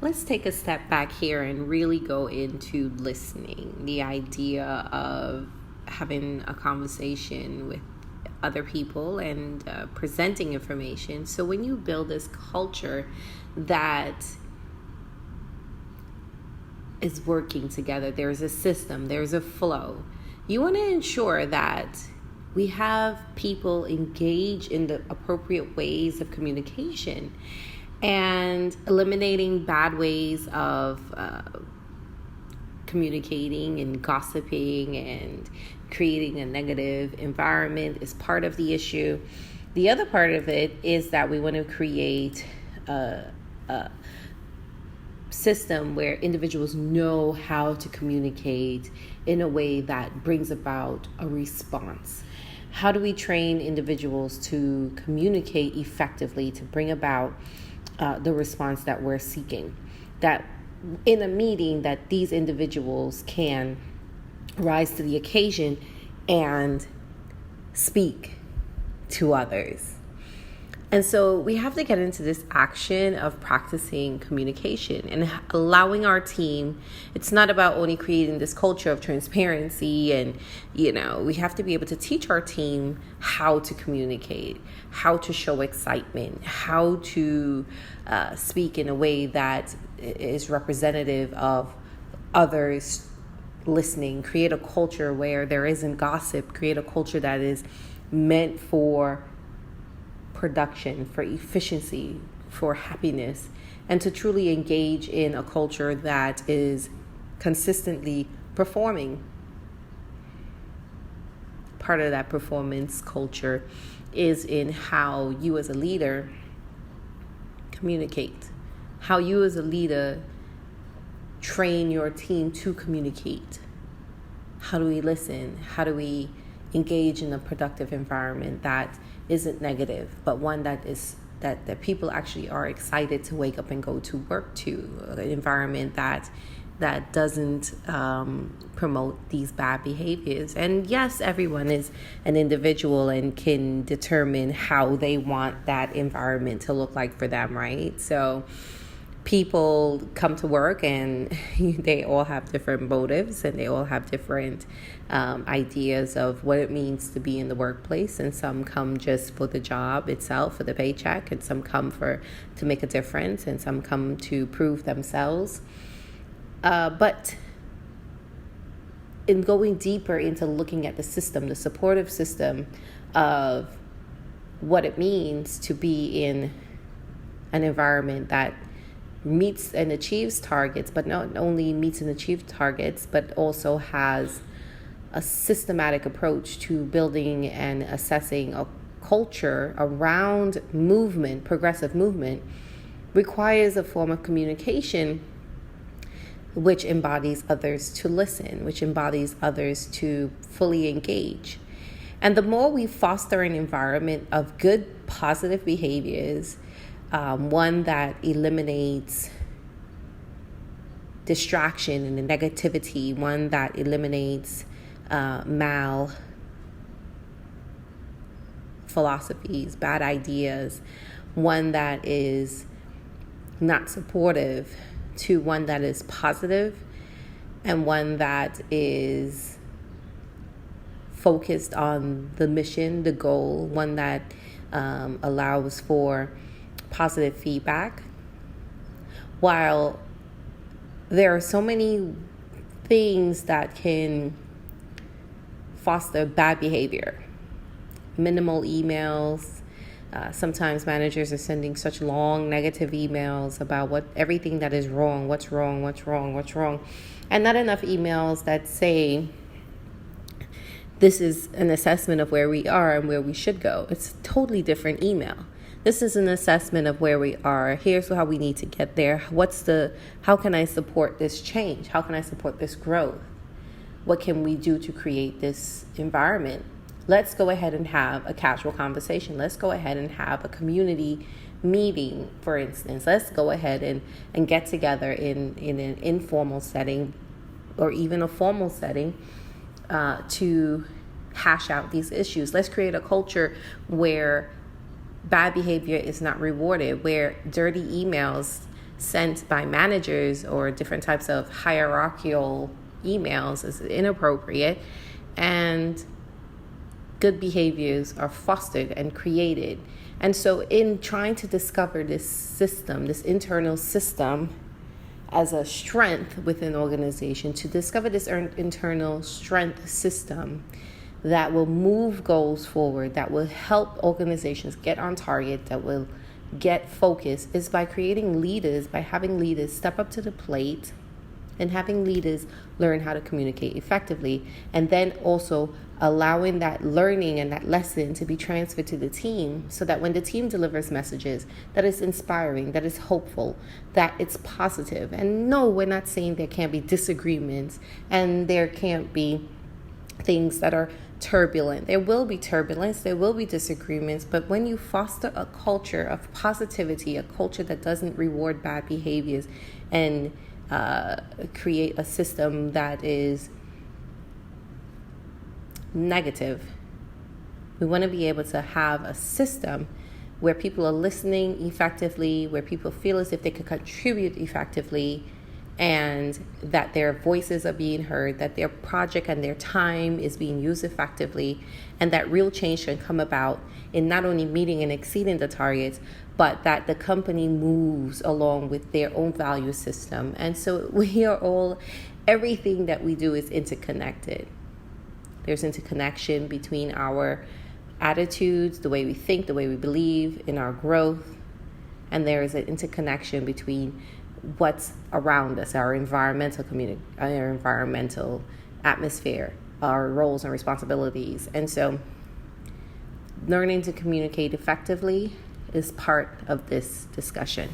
let's take a step back here and really go into listening. The idea of having a conversation with other people and presenting information. So when you build this culture that is working together, there's a system, there's a flow. You want to ensure that we have people engage in the appropriate ways of communication and eliminating bad ways of communicating and gossiping and creating a negative environment is part of the issue. The other part of it is that we want to create a system where individuals know how to communicate in a way that brings about a response. How do we train individuals to communicate effectively to bring about the response that we're seeking? That in a meeting that these individuals can rise to the occasion and speak to others. And so we have to get into this action of practicing communication and allowing our team. It's not about only creating this culture of transparency and, we have to be able to teach our team how to communicate, how to show excitement, how to speak in a way that is representative of others listening, create a culture where there isn't gossip, create a culture that is meant for production, for efficiency, for happiness, and to truly engage in a culture that is consistently performing. Part of that performance culture is in how you as a leader communicate, how you as a leader train your team to communicate. How do we listen? How do we engage in a productive environment that isn't negative, but one that is that people actually are excited to wake up and go to work to, an environment that doesn't promote these bad behaviors. And yes, everyone is an individual and can determine how they want that environment to look like for them, right? So people come to work and they all have different motives and they all have different ideas of what it means to be in the workplace. And some come just for the job itself, for the paycheck, and some come to make a difference, and some come to prove themselves. But in going deeper into looking at the system, the supportive system of what it means to be in an environment that meets and achieves targets, but not only meets and achieves targets, but also has a systematic approach to building and assessing a culture around movement, progressive movement, requires a form of communication which embodies others to listen, which embodies others to fully engage. And the more we foster an environment of good, positive behaviors, one that eliminates distraction and the negativity, one that eliminates mal philosophies, bad ideas, one that is not supportive, to one that is positive and one that is focused on the mission, the goal, one that allows for positive feedback. While there are so many things that can foster bad behavior, minimal emails. Sometimes managers are sending such long negative emails about everything that is wrong, what's wrong, and not enough emails that say this is an assessment of where we are and where we should go. It's a totally different email. This is an assessment of where we are. Here's how we need to get there. How can I support this change? How can I support this growth? What can we do to create this environment? Let's go ahead and have a casual conversation. Let's go ahead and have a community meeting, for instance. Let's go ahead and get together in an informal setting or even a formal setting to hash out these issues. Let's create a culture where bad behavior is not rewarded, where dirty emails sent by managers or different types of hierarchical emails is inappropriate, and good behaviors are fostered and created. And so in trying to discover this system, this internal system as a strength within an organization, to discover this internal strength system that will move goals forward, that will help organizations get on target, that will get focused, is by creating leaders, by having leaders step up to the plate and having leaders learn how to communicate effectively, and then also allowing that learning and that lesson to be transferred to the team, so that when the team delivers messages, that is inspiring, that is hopeful, that it's positive. And no, we're not saying there can't be disagreements and there can't be things that are turbulent. There will be turbulence, there will be disagreements, but when you foster a culture of positivity, a culture that doesn't reward bad behaviors, and create a system that is negative, we want to be able to have a system where people are listening effectively, where people feel as if they could contribute effectively, and that their voices are being heard, that their project and their time is being used effectively, and that real change can come about in not only meeting and exceeding the targets, but that the company moves along with their own value system. And so everything that we do is interconnected. There's interconnection between our attitudes, the way we think, the way we believe in our growth, and there is an interconnection between what's around us, our environmental atmosphere, our roles and responsibilities. And so learning to communicate effectively is part of this discussion.